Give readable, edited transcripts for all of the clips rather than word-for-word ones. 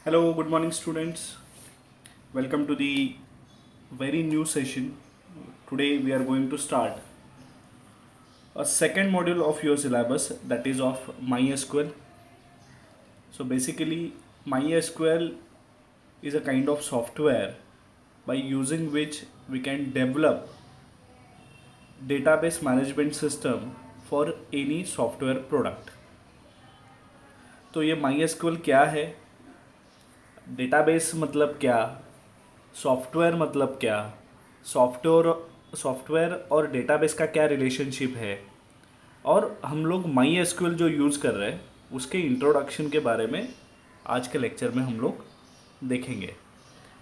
Hello, good morning, students. Welcome to the very new session. Today, we are going to start a second module of your syllabus, that is of MySQL. So, basically, MySQL is a kind of software by using which we can develop database management system for any software product. तो ये MySQL क्या है, database मतलब क्या, software मतलब क्या, software और database का क्या रिलेशनशिप है, और हम लोग माई एसक्यूएल जो यूज़ कर रहे हैं उसके इंट्रोडक्शन के बारे में आज के लेक्चर में हम लोग देखेंगे.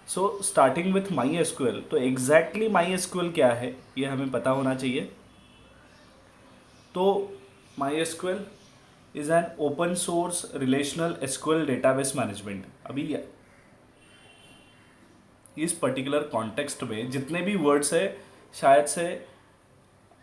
So starting with my SQL, तो एग्जैक्टली माई एसक्यूएल क्या है ये हमें पता होना चाहिए. तो my SQL is an open source relational SQL database management. अभी इस पर्टिकुलर कॉन्टेक्स्ट में जितने भी वर्ड्स है शायद से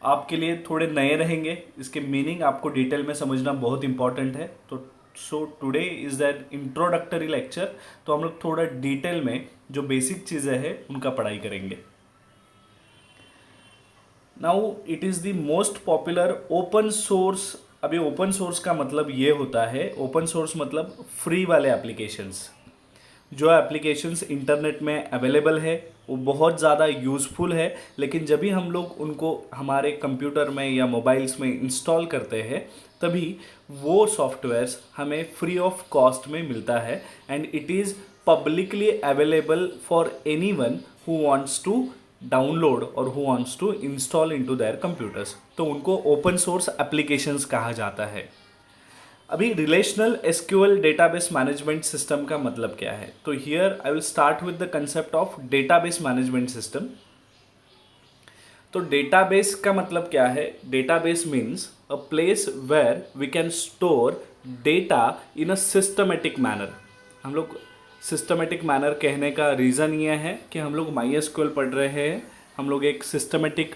आपके लिए थोड़े नए रहेंगे, इसके मीनिंग आपको डिटेल में समझना बहुत इंपॉर्टेंट है. तो so today is that introductory lecture. तो हम लोग थोड़ा डिटेल में जो बेसिक चीज़ें हैं उनका पढ़ाई करेंगे. Now it is the most popular open source. अभी ओपन सोर्स का मतलब ये होता है, ओपन सोर्स मतलब फ्री वाले एप्लीकेशंस. जो एप्लीकेशंस इंटरनेट में अवेलेबल है वो बहुत ज़्यादा यूज़फुल है, लेकिन जब भी हम लोग उनको हमारे कंप्यूटर में या मोबाइल्स में इंस्टॉल करते हैं तभी वो सॉफ्टवेयर्स हमें फ्री ऑफ कॉस्ट में मिलता है. And it is publicly available for anyone who wants to download और who wants to install into their computers. तो उनको ओपन सोर्स एप्लीकेशंस कहा जाता है. अभी relational SQL database management system का मतलब क्या है. तो here I will start with the concept of database management system. तो डेटाबेस का मतलब क्या है. Database means a place where we can store data in a systematic manner. हम लोग सिस्टमेटिक मैनर कहने का रीज़न ये है कि हम लोग माई एसक्यूएल पढ़ रहे हैं, हम लोग एक सिस्टमेटिक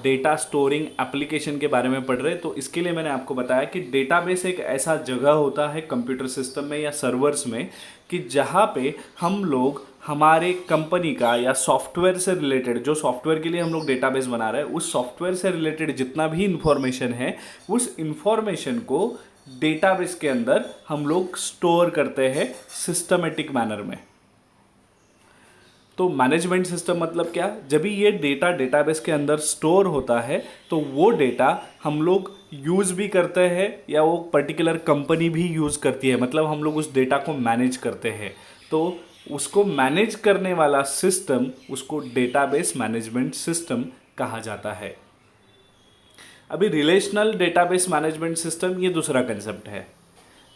डेटा स्टोरिंग एप्लीकेशन के बारे में पढ़ रहे हैं. तो इसके लिए मैंने आपको बताया कि डेटाबेस एक ऐसा जगह होता है कंप्यूटर सिस्टम में या सर्वर्स में कि जहाँ पे हम लोग हमारे कंपनी का या सॉफ्टवेयर से रिलेटेड, जो सॉफ्टवेयर के लिए हम लोग डेटाबेस बना रहे हैं उस सॉफ्टवेयर से रिलेटेड जितना भी इंफॉर्मेशन है उस इंफॉर्मेशन को डेटाबेस के अंदर हम लोग स्टोर करते हैं सिस्टमेटिक मैनर में. तो मैनेजमेंट सिस्टम मतलब क्या, जब भी ये डेटा डेटाबेस के अंदर स्टोर होता है तो वो डेटा हम लोग यूज़ भी करते हैं या वो पर्टिकुलर कंपनी भी यूज़ करती है, मतलब हम लोग उस डेटा को मैनेज करते हैं. तो उसको मैनेज करने वाला सिस्टम, उसको डेटाबेस मैनेजमेंट सिस्टम कहा जाता है. अभी रिलेशनल डेटाबेस मैनेजमेंट सिस्टम ये दूसरा कंसेप्ट है.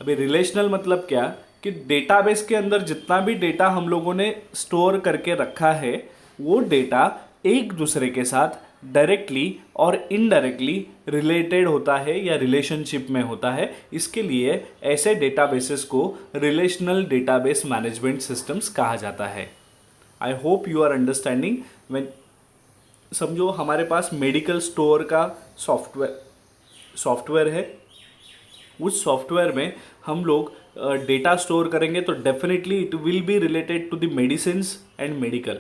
अभी रिलेशनल मतलब क्या कि डेटाबेस के अंदर जितना भी डेटा हम लोगों ने स्टोर करके रखा है वो डेटा एक दूसरे के साथ डायरेक्टली और इनडायरेक्टली रिलेटेड होता है या रिलेशनशिप में होता है. इसके लिए ऐसे डेटाबेसेस को रिलेशनल डेटाबेस मैनेजमेंट सिस्टम्स कहा जाता है. I hope you are understanding. समझो हमारे पास मेडिकल स्टोर का सॉफ्टवेयर है. उस सॉफ्टवेयर में हम लोग डेटा स्टोर करेंगे तो definitely it will be related to the medicines and medical.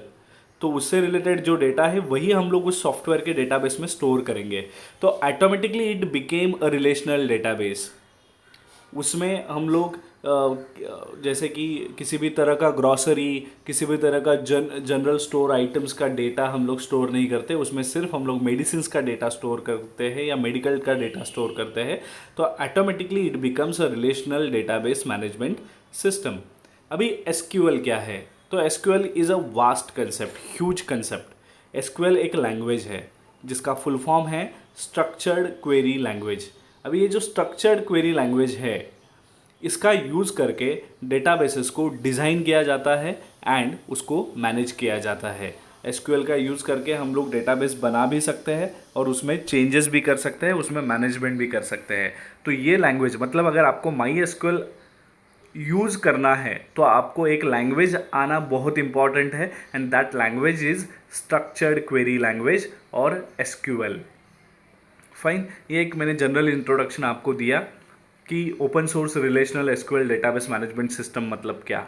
तो उससे रिलेटेड जो डेटा है वही हम लोग उस सॉफ्टवेयर के डेटाबेस में स्टोर करेंगे. तो automatically it became a relational database. उसमें हम लोग जैसे कि किसी भी तरह का ग्रॉसरी, किसी भी तरह का जनरल स्टोर आइटम्स का डेटा हम लोग स्टोर नहीं करते. उसमें सिर्फ हम लोग मेडिसिन्स का डेटा स्टोर करते हैं या मेडिकल का डेटा स्टोर करते हैं. तो automatically it becomes a relational database management system. अभी एसक्यूएल क्या है. तो SQL is a vast concept, huge concept. SQL एक लैंग्वेज है जिसका फुल फॉर्म है स्ट्रक्चर्ड क्वेरी लैंग्वेज. अभी ये जो स्ट्रक्चर्ड क्वेरी लैंग्वेज है इसका यूज़ करके डेटाबेसेस को डिज़ाइन किया जाता है एंड उसको मैनेज किया जाता है. एसक्यूएल का यूज़ करके हम लोग डेटाबेस बना भी सकते हैं और उसमें चेंजेस भी कर सकते हैं, उसमें मैनेजमेंट भी कर सकते हैं. तो ये लैंग्वेज मतलब अगर आपको माई एसक्यूएल यूज़ करना है तो आपको एक लैंग्वेज आना बहुत इंपॉर्टेंट है and that language is structured query language और एसक्यूएल. फाइन. ये एक मैंने जनरल इंट्रोडक्शन आपको दिया कि open source relational SQL database management system मतलब क्या.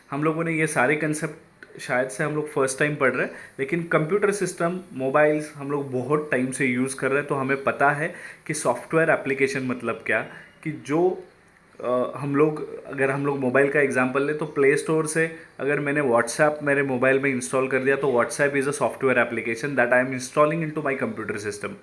हम लोगों ने ये सारे कंसेप्ट शायद से हम लोग फर्स्ट टाइम पढ़ रहे हैं, लेकिन कंप्यूटर सिस्टम, मोबाइल्स हम लोग बहुत टाइम से यूज़ कर रहे हैं, तो हमें पता है कि सॉफ्टवेयर एप्लीकेशन मतलब क्या, कि जो हम लोग, अगर हम लोग मोबाइल का एग्जांपल लें तो प्ले स्टोर से अगर मैंने व्हाट्सएप मेरे मोबाइल में इंस्टॉल कर दिया तो WhatsApp is a software application that I am installing into my computer system,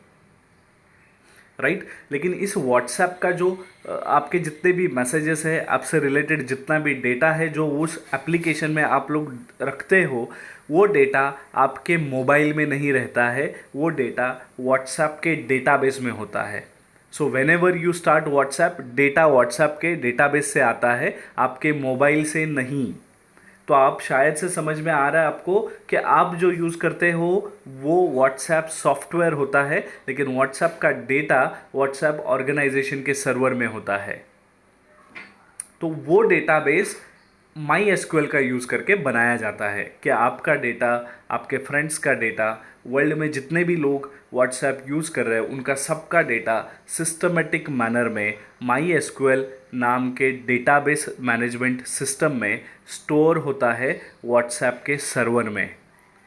right. लेकिन इस व्हाट्सएप का जो आपके जितने भी मैसेजेस है, आपसे रिलेटेड जितना भी डेटा है जो उस एप्लीकेशन में आप लोग रखते हो, वो डेटा आपके मोबाइल में नहीं रहता है, वो डेटा व्हाट्सएप के डेटाबेस में होता है। So when ever you start WhatsApp, data WhatsApp के डेटाबेस से आता है, आपके मोबाइल से नहीं। तो आप शायद से समझ में आ रहा है आपको कि आप जो यूज़ करते हो वो व्हाट्सएप सॉफ्टवेयर होता है, लेकिन व्हाट्सएप का डेटा व्हाट्सएप ऑर्गेनाइजेशन के सर्वर में होता है। तो वो डेटाबेस माई एसक्यूएल का यूज़ करके बनाया जाता है कि आपका डेटा, आपके फ्रेंड्स का डेटा, वर्ल्ड में जितने भी लोग व्हाट्सएप यूज़ कर रहे हैं उनका सबका डेटा सिस्टमेटिक मैनर में माई एसक्यूएल नाम के डेटाबेस मैनेजमेंट सिस्टम में स्टोर होता है व्हाट्सएप के सर्वर में,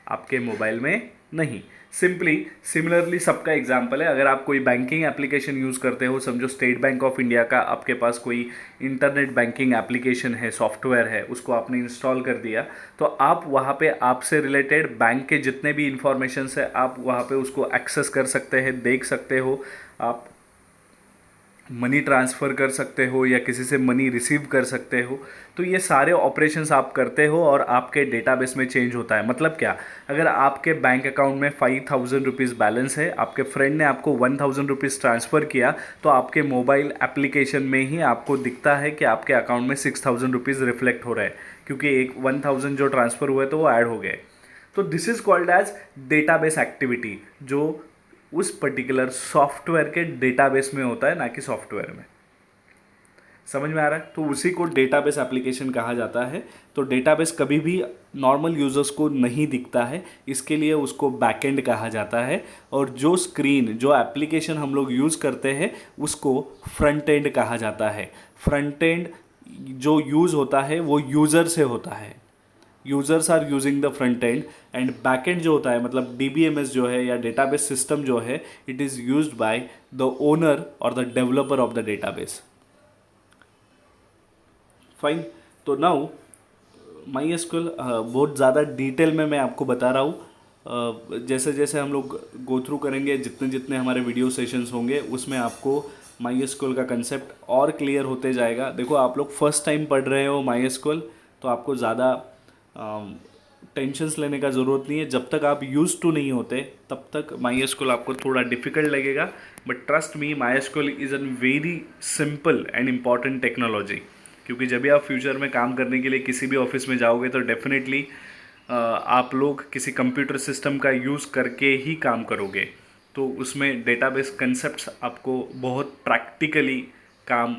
आपके मोबाइल में नहीं। सिमिलरली सबका एग्जाम्पल है, अगर आप कोई बैंकिंग एप्लीकेशन यूज़ करते हो, समझो स्टेट बैंक ऑफ इंडिया का आपके पास कोई इंटरनेट बैंकिंग एप्लीकेशन है, सॉफ्टवेयर है, उसको आपने इंस्टॉल कर दिया, तो आप वहाँ पे आपसे रिलेटेड बैंक के जितने भी इंफॉर्मेशन है आप वहाँ पे उसको एक्सेस कर सकते हैं, देख सकते हो, आप मनी ट्रांसफ़र कर सकते हो या किसी से मनी रिसीव कर सकते हो। तो ये सारे ऑपरेशंस आप करते हो और आपके डेटाबेस में चेंज होता है। मतलब क्या, अगर आपके बैंक अकाउंट में 5,000 रुपीज़ बैलेंस है, आपके फ्रेंड ने आपको 1,000 रुपीज़ ट्रांसफ़र किया, तो आपके मोबाइल एप्लीकेशन में ही आपको दिखता है कि आपके अकाउंट में 6,000 रुपीज़ रिफ्लेक्ट हो रहा है, क्योंकि एक 1,000 जो ट्रांसफ़र हुए तो वो ऐड हो गए। तो this is called as database activity, जो उस पर्टिकुलर सॉफ्टवेयर के डेटाबेस में होता है, ना कि सॉफ्टवेयर में। समझ में आ रहा है? तो उसी को डेटाबेस एप्लीकेशन कहा जाता है। तो डेटाबेस कभी भी नॉर्मल यूजर्स को नहीं दिखता है, इसके लिए उसको बैकएंड कहा जाता है। और जो स्क्रीन, जो एप्लीकेशन हम लोग यूज़ करते हैं उसको फ्रंट एंड कहा जाता है। फ्रंट एंड जो यूज़ होता है वो यूज़र से होता है, users are using the front end, and back end जो होता है, मतलब डीबीएमएस जो है या डेटाबेस सिस्टम जो है, it is used by the owner और the developer of the database. Fine. तो नाउ माई एसक्यूएल बहुत ज़्यादा डिटेल में मैं आपको बता रहा हूँ। जैसे जैसे हम लोग गो थ्रू करेंगे, जितने जितने हमारे वीडियो सेशंस होंगे उसमें आपको माई एसक्यूएल का कंसेप्ट और क्लियर होते जाएगा। देखो, आप लोग फर्स्ट टाइम पढ़ रहे हो माई एसक्यूएल, तो आपको ज़्यादा टेंशन्स लेने का ज़रूरत नहीं है। जब तक आप यूज़ टू नहीं होते तब तक माई एसक्यूएल आपको थोड़ा डिफिकल्ट लगेगा, but trust me, my SQL is an very simple and important technology. क्योंकि जब भी आप फ्यूचर में काम करने के लिए किसी भी ऑफिस में जाओगे तो डेफिनेटली आप लोग किसी कंप्यूटर सिस्टम का यूज़ करके ही काम करोगे, तो उसमें डेटाबेस कंसेप्ट्स आपको बहुत प्रैक्टिकली काम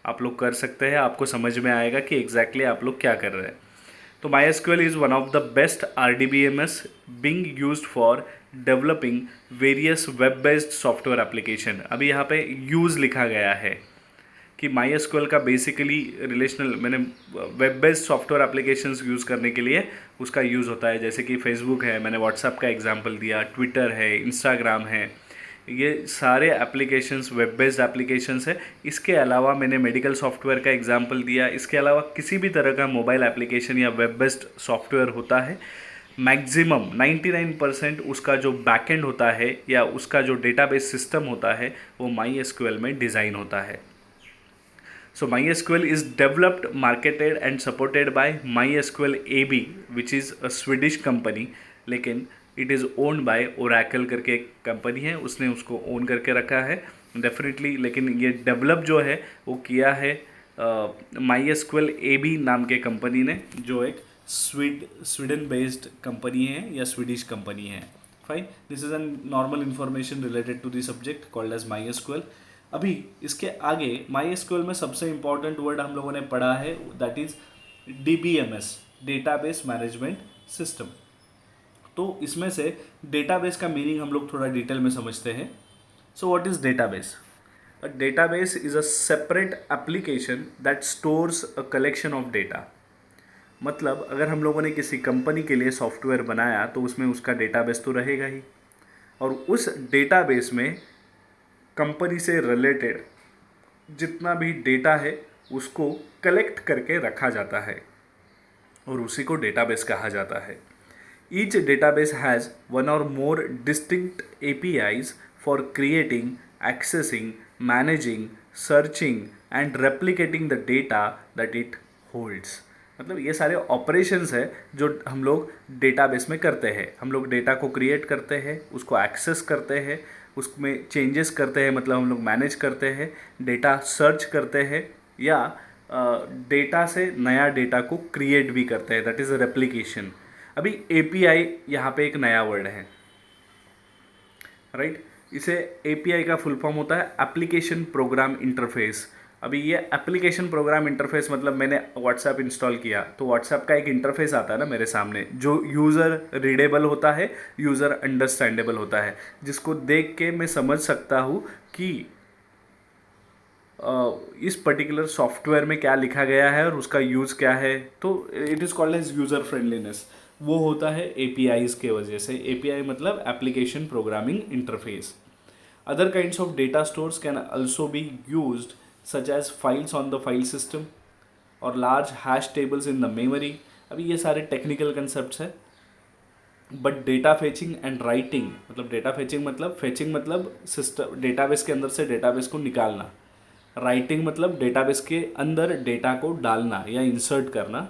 आप लोग कर सकते हैं, आपको समझ में आएगा कि एग्जैक्टली आप लोग क्या कर रहे हैं। तो MySQL is one of the best RDBMS being used for developing various web-based software application। अभी यहाँ पे यूज़ लिखा गया है कि MySQL का बेसिकली रिलेशनल, मैंने web based software applications use करने के लिए उसका यूज़ होता है। जैसे कि फेसबुक है, मैंने व्हाट्सएप का एग्जांपल दिया, ट्विटर है, इंस्टाग्राम है, ये सारे एप्लीकेशंस वेब बेस्ड एप्लीकेशंस है। इसके अलावा मैंने मेडिकल सॉफ्टवेयर का एग्जांपल दिया। इसके अलावा किसी भी तरह का मोबाइल एप्लीकेशन या वेब बेस्ड सॉफ्टवेयर होता है, मैक्सिमम 99% उसका जो बैकएंड होता है या उसका जो डेटाबेस सिस्टम होता है वो MySQL में डिज़ाइन होता है। So MySQL is developed, marketed and supported by MySQL AB, which is a Swedish company, लेकिन it is owned by Oracle करके एक कंपनी है, उसने उसको ओन करके रखा है डेफिनेटली। लेकिन ये डेवलप जो है वो किया है MySQL AB नाम के कंपनी ने, जो एक स्वीडन बेस्ड कंपनी है या स्वीडिश कंपनी है। Fine, this is an normal information related to the subject called as MySQL। अभी इसके आगे MySQL में सबसे इंपॉर्टेंट वर्ड हम लोगों ने पढ़ा है, that is DBMS, database management system. तो इसमें से डेटाबेस का मीनिंग हम लोग थोड़ा डिटेल में समझते हैं। So what is database? A database is a separate application that stores a collection of data. मतलब अगर हम लोगों ने किसी कंपनी के लिए सॉफ्टवेयर बनाया तो उसमें उसका डेटाबेस तो रहेगा ही, और उस डेटाबेस में कंपनी से रिलेटेड जितना भी डेटा है उसको कलेक्ट करके रखा जाता है और उसी को डेटाबेस कहा जाता है. Each database has one or more distinct APIs for creating, accessing, managing, searching and replicating the data that it holds. मतलब ये सारे ऑपरेशंस है जो हम लोग डेटाबेस में करते हैं. हम लोग डेटा को क्रिएट करते हैं, उसको एक्सेस करते हैं, उसमें चेंजेस करते हैं, मतलब हम लोग मैनेज करते हैं, डेटा सर्च करते हैं, या डेटा से नया डेटा को क्रिएट भी करते हैं, दैट इज़ रेप्लिकेशन. अभी API यहाँ पे एक नया वर्ड है, राइट. इसे API का फुल फॉर्म होता है एप्लीकेशन प्रोग्राम इंटरफेस. अभी ये एप्लीकेशन प्रोग्राम इंटरफेस मतलब मैंने व्हाट्सएप इंस्टॉल किया तो व्हाट्सएप का एक इंटरफेस आता है ना मेरे सामने, जो यूज़र रीडेबल होता है, यूज़र अंडरस्टैंडेबल होता है, जिसको देख के मैं समझ सकता हूँ कि इस पर्टिकुलर सॉफ्टवेयर में क्या लिखा गया है और उसका यूज़ क्या है. तो it is called as user friendliness. वो होता है APIs के वजह से. API मतलब application programming interface. Other kinds of data stores can also be used such as files on the file system और large hash tables in the memory. अभी ये सारे टेक्निकल कंसेप्ट है. But data fetching and writing मतलब data fetching मतलब system database के अंदर से डेटाबेस को निकालना. राइटिंग मतलब डेटाबेस के अंदर डेटा को डालना या इंसर्ट करना.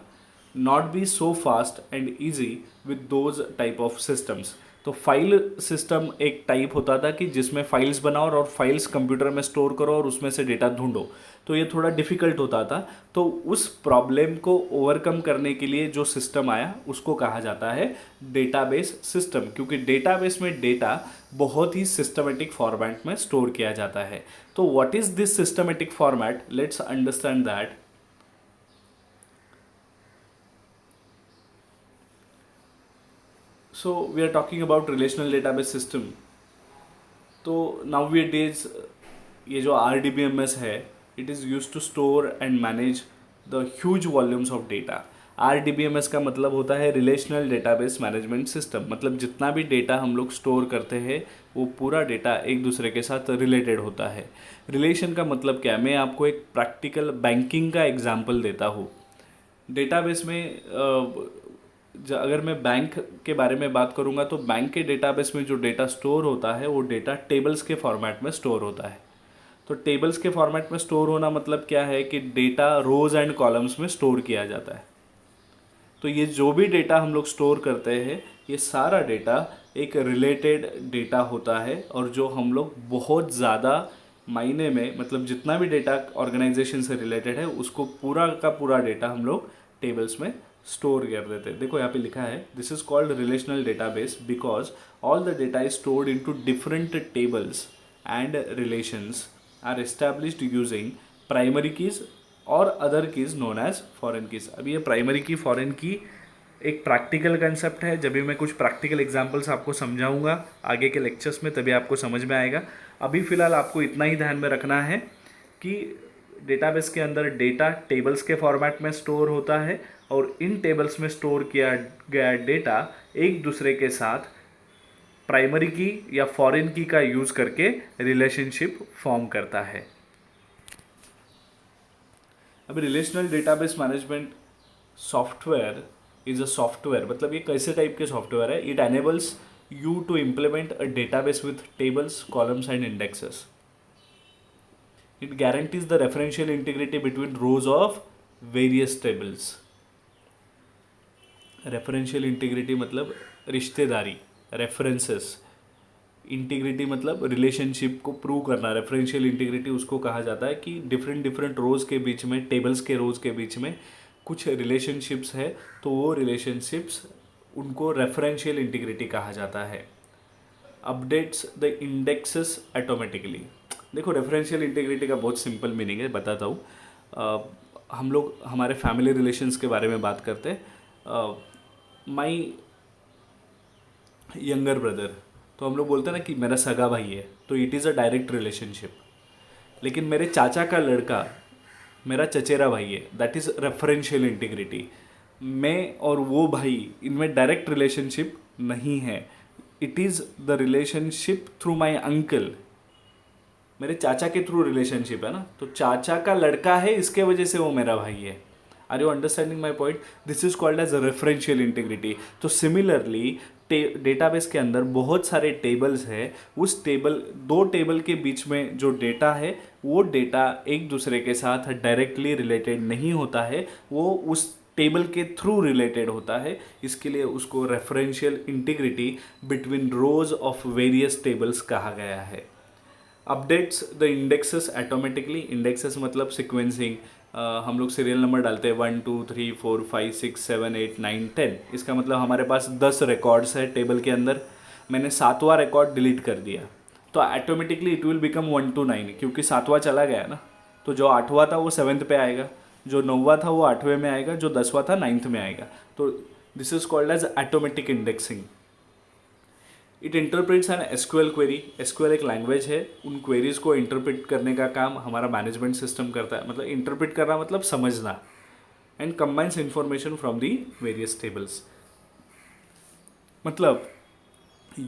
Not be so fast and easy with those type of systems. तो फाइल सिस्टम एक टाइप होता था कि जिसमें फाइल्स बनाओ और फाइल्स कंप्यूटर में स्टोर करो और उसमें से डेटा ढूंढो. तो ये थोड़ा डिफ़िकल्ट होता था. तो उस प्रॉब्लम को ओवरकम करने के लिए जो सिस्टम आया उसको कहा जाता है डेटाबेस सिस्टम, क्योंकि डेटाबेस में डेटा बहुत ही सिस्टमेटिक फॉर्मेट में स्टोर किया जाता है. तो what is this systematic format, let's understand that. So we are talking about relational database system. तो nowadays ये जो RDBMS है, it is used to store and manage the huge volumes of data. RDBMS का मतलब होता है relational database management system. मतलब जितना भी डेटा हम लोग स्टोर करते हैं वो पूरा डेटा एक दूसरे के साथ रिलेटेड होता है. रिलेशन का मतलब क्या है, मैं आपको एक प्रैक्टिकल बैंकिंग का एग्जांपल देता हूँ. डेटाबेस में अगर मैं बैंक के बारे में बात करूंगा तो बैंक के डेटाबेस में जो डेटा स्टोर होता है वो डेटा टेबल्स के फॉर्मेट में स्टोर होता है. तो टेबल्स के फॉर्मेट में स्टोर होना मतलब क्या है कि डेटा रोज एंड कॉलम्स में स्टोर किया जाता है. तो ये जो भी डेटा हम लोग स्टोर करते हैं ये सारा डेटा एक रिलेटेड डेटा होता है, और जो हम लोग बहुत ज़्यादा मायने में मतलब जितना भी डेटा ऑर्गेनाइजेशन से रिलेटेड है उसको पूरा का पूरा डेटा हम लोग टेबल्स में स्टोर कर देते हैं. देखो यहाँ पे लिखा है this is called relational database because all the data is stored into different tables and relations are established using primary keys और other keys known as foreign keys. अभी ये प्राइमरी की फॉरेन की एक प्रैक्टिकल कंसेप्ट है. जब भी मैं कुछ प्रैक्टिकल एग्जांपल्स आपको समझाऊंगा आगे के लेक्चर्स में तभी आपको समझ में आएगा. अभी फ़िलहाल आपको इतना ही ध्यान में रखना है कि डेटाबेस के अंदर डेटा टेबल्स के फॉर्मेट में स्टोर होता है और इन टेबल्स में स्टोर किया गया डेटा एक दूसरे के साथ प्राइमरी की या फॉरेन की का यूज़ करके रिलेशनशिप फॉर्म करता है. अभी relational database management software is a software मतलब ये कैसे टाइप के सॉफ्टवेयर है. It enables you to implement a database with tables, columns and indexes. It guarantees the referential integrity between rows of various tables. Referential integrity मतलब रिश्तेदारी, references. Integrity मतलब relationship को prove करना. रेफरेंशियल इंटीग्रिटी उसको कहा जाता है कि डिफरेंट रोज़ के बीच में, टेबल्स के रोज़ के बीच में कुछ रिलेशनशिप्स है तो वो रिलेशनशिप्स उनको रेफरेंशियल इंटीग्रिटी कहा जाता है. Updates the indexes automatically. देखो रेफरेंशियल इंटीग्रिटी का बहुत सिंपल मीनिंग है, बताता हूँ. हम लोग हमारे फैमिली रिलेशंस के बारे में बात करते हैं. माई यंगर ब्रदर, तो हम लोग बोलते हैं ना कि मेरा सगा भाई है, तो it is a direct relationship. लेकिन मेरे चाचा का लड़का मेरा चचेरा भाई है, दैट इज़ रेफरेंशियल इंटीग्रिटी. मैं और वो भाई इनमें डायरेक्ट रिलेशनशिप नहीं है. It is the relationship through my uncle. मेरे चाचा के थ्रू रिलेशनशिप है ना, तो चाचा का लड़का है, इसके वजह से वो मेरा भाई है. Are you understanding my point? This is called as referential integrity. तो सिमिलरली डेटाबेस के अंदर बहुत सारे टेबल्स है. उस दो टेबल के बीच में जो डेटा है वो डेटा एक दूसरे के साथ डायरेक्टली रिलेटेड नहीं होता है, वो उस टेबल के थ्रू रिलेटेड होता है. इसके लिए उसको referential integrity between rose of various tables कहा गया है. Updates the indexes automatically. Indexes मतलब सिक्वेंसिंग. हम लोग सीरियल नंबर डालते हैं 1 2 3 4 5 6 7 8 9 10. इसका मतलब हमारे पास 10 रिकॉर्ड्स है टेबल के अंदर. मैंने 7वां रिकॉर्ड डिलीट कर दिया तो automatically it will become 1 to 9, क्योंकि 7वां चला गया ना. तो जो 8वां था वो 7th पे आएगा, जो 9वां था वो 8वें में आएगा, जो 10वां था 9th में आएगा. तो this is called as automatic indexing. It interprets an SQL query. SQL एक लैंग्वेज है, उन क्वेरीज को इंटरप्रेट करने का काम हमारा मैनेजमेंट सिस्टम करता है. मतलब इंटरप्रेट करना मतलब समझना. And combines information from the various tables. मतलब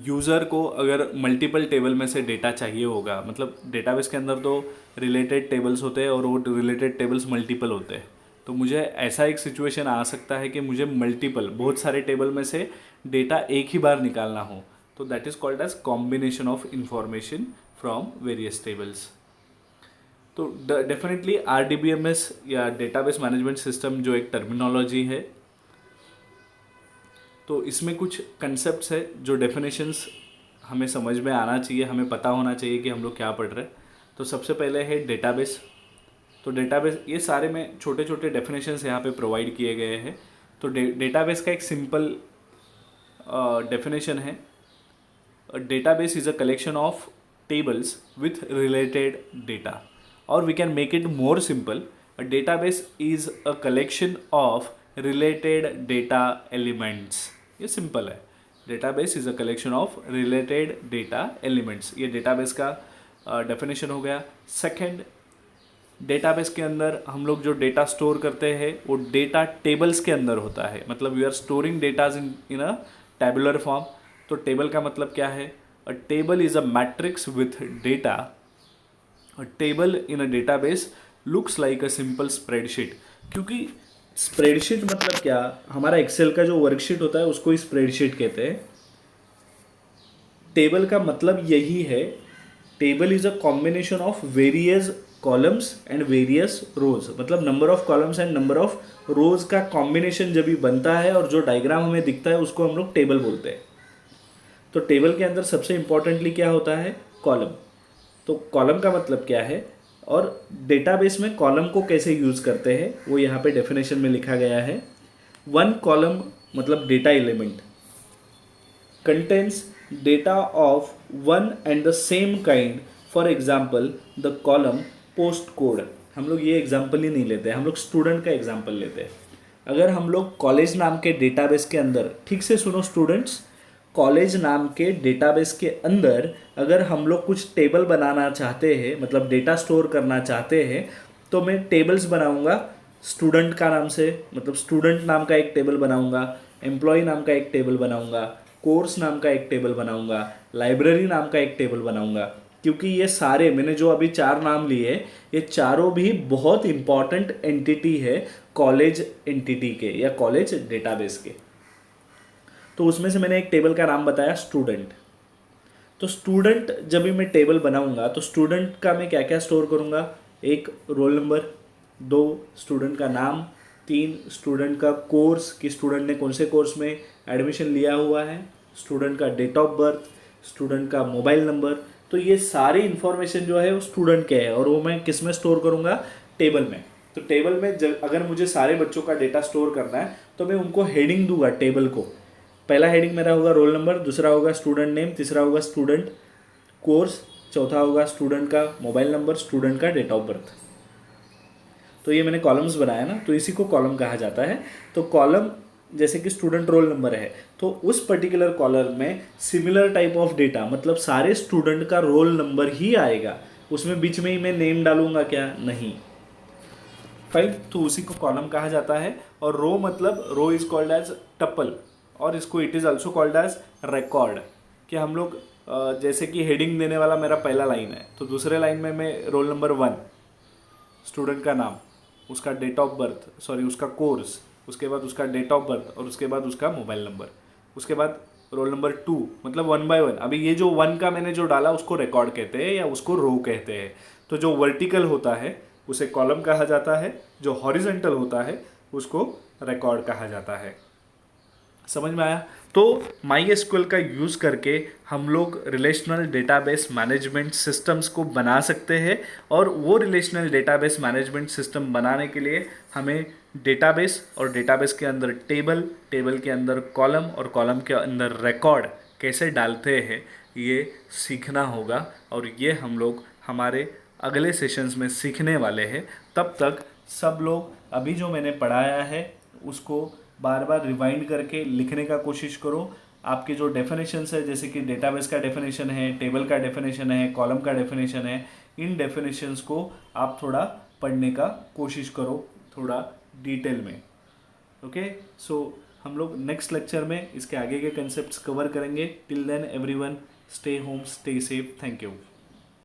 यूज़र को अगर मल्टीपल टेबल में से डेटा चाहिए होगा, मतलब डेटाबेस के अंदर तो रिलेटेड टेबल्स होते हैं और वो रिलेटेड टेबल्स मल्टीपल होते हैं. तो मुझे ऐसा एक सिचुएशन आ सकता है कि मुझे बहुत सारे टेबल में से डेटा एक ही बार निकालना हो. तो that is called as combination of information from various tables. तो डेफिनेटली RDBMS या डेटाबेस मैनेजमेंट सिस्टम जो एक टर्मिनोलॉजी है, तो इसमें कुछ कंसेप्ट्स है जो डेफिनेशंस हमें समझ में आना चाहिए, हमें पता होना चाहिए कि हम लोग क्या पढ़ रहे हैं. तो सबसे पहले है डेटाबेस. तो डेटाबेस, ये सारे में छोटे छोटे डेफिनेशंस यहाँ पे प्रोवाइड किए गए हैं. तो डेटाबेस का एक सिंपल डेफिनेशन है. A database is a collection of tables with related data, or we can make it more simple. A database is a collection of related data elements. ये simple है. Database is a collection of related data elements. ये database का definition हो गया. Second, database के अंदर हम लोग जो डेटा स्टोर करते हैं वो डेटा टेबल्स के अंदर होता है. मतलब we are storing datas in a tabular form. तो टेबल का मतलब क्या है? A table is a matrix with data. A table in a database looks like a simple spreadsheet. क्योंकि स्प्रेडशीट मतलब क्या, हमारा एक्सेल का जो वर्कशीट होता है उसको ही स्प्रेडशीट कहते हैं. टेबल का मतलब यही है. Table is a combination of various columns and various rows. मतलब number of columns and number of rows का कॉम्बिनेशन जब भी बनता है और जो डायग्राम हमें दिखता है उसको हम लोग टेबल बोलते हैं. तो टेबल के अंदर सबसे इंपॉर्टेंटली क्या होता है? कॉलम. तो कॉलम का मतलब क्या है और डेटाबेस में कॉलम को कैसे यूज़ करते हैं वो यहाँ पे डेफिनेशन में लिखा गया है. वन कॉलम मतलब data element contains data of one and the same kind. For example the column post code. हम लोग ये एग्जाम्पल ही नहीं लेते, हम लोग स्टूडेंट का एग्जाम्पल लेते हैं. अगर हम लोग कॉलेज नाम के डेटाबेस के अंदर, ठीक से सुनो स्टूडेंट्स, कॉलेज नाम के डेटाबेस के अंदर अगर हम लोग कुछ टेबल बनाना चाहते हैं, मतलब डेटा स्टोर करना चाहते हैं, तो मैं टेबल्स बनाऊंगा स्टूडेंट का नाम से. मतलब स्टूडेंट नाम का एक टेबल बनाऊंगा, एम्प्लॉय नाम का एक टेबल बनाऊंगा, कोर्स नाम का एक टेबल बनाऊंगा, लाइब्रेरी नाम का एक टेबल बनाऊंगा. क्योंकि ये सारे मैंने जो अभी 4 नाम लिए, ये चारों भी बहुत इंपॉर्टेंट एंटिटी है कॉलेज एंटिटी के या कॉलेज डेटाबेस के. तो उसमें से मैंने एक टेबल का नाम बताया स्टूडेंट. तो स्टूडेंट जब भी मैं टेबल बनाऊंगा तो स्टूडेंट का मैं क्या क्या स्टोर करूंगा? 1 रोल नंबर, 2 स्टूडेंट का नाम, 3 स्टूडेंट का कोर्स कि स्टूडेंट ने कौन से कोर्स में एडमिशन लिया हुआ है, स्टूडेंट का डेट ऑफ बर्थ, स्टूडेंट का मोबाइल नंबर. तो ये सारी इन्फॉर्मेशन जो है वो स्टूडेंट के है और वो मैं किस में स्टोर करूँगा? टेबल में. तो टेबल में अगर मुझे सारे बच्चों का डेटा स्टोर करना है तो मैं उनको हेडिंग दूंगा टेबल को. पहला हेडिंग मेरा होगा रोल नंबर, दूसरा होगा स्टूडेंट नेम, तीसरा होगा स्टूडेंट कोर्स, चौथा होगा स्टूडेंट का मोबाइल नंबर, स्टूडेंट का डेट ऑफ बर्थ. तो ये मैंने कॉलम्स बनाया ना, तो इसी को कॉलम कहा जाता है. तो कॉलम जैसे कि स्टूडेंट रोल नंबर है तो उस पर्टिकुलर कॉलम में सिमिलर टाइप ऑफ डेटा, मतलब सारे स्टूडेंट का रोल नंबर ही आएगा. उसमें बीच में ही मैं नेम डालूंगा क्या? नहीं. फाइन, तो उसी को कॉलम कहा जाता है। और रो मतलब row is called as tuple, और इसको it is also called as record. कि हम लोग जैसे कि हेडिंग देने वाला मेरा पहला लाइन है, तो दूसरे लाइन में मैं रोल नंबर 1, स्टूडेंट का नाम, उसका डेट ऑफ बर्थ, सॉरी उसका कोर्स, उसके बाद उसका डेट ऑफ बर्थ, और उसके बाद उसका मोबाइल नंबर, उसके बाद रोल नंबर 2, मतलब 1 बाय 1। अभी ये जो 1 का मैंने जो डाला उसको रिकॉर्ड कहते हैं या उसको रो कहते हैं। तो जो वर्टिकल होता है उसे कॉलम कहा जाता है, जो हॉरिजेंटल होता है उसको रिकॉर्ड कहा जाता है। समझ में आया? तो MySQL का यूज़ करके हम लोग रिलेशनल डेटाबेस मैनेजमेंट सिस्टम्स को बना सकते हैं, और वो रिलेशनल डेटाबेस मैनेजमेंट सिस्टम बनाने के लिए हमें डेटाबेस, और डेटाबेस के अंदर टेबल, टेबल के अंदर कॉलम, और कॉलम के अंदर रिकॉर्ड कैसे डालते हैं ये सीखना होगा। और ये हम लोग हमारे अगले सेशंस में सीखने वाले हैं। तब तक सब लोग अभी जो मैंने पढ़ाया है उसको बार बार रिवाइंड करके लिखने का कोशिश करो। आपके जो डेफिनेशंस है, जैसे कि डेटाबेस का डेफिनेशन है, टेबल का डेफिनेशन है, कॉलम का डेफिनेशन है, इन डेफिनेशंस को आप थोड़ा पढ़ने का कोशिश करो, थोड़ा डिटेल में। ओके, सो हम लोग नेक्स्ट लेक्चर में इसके आगे के कंसेप्ट्स कवर करेंगे। Till then everyone, stay home, stay safe, thank you.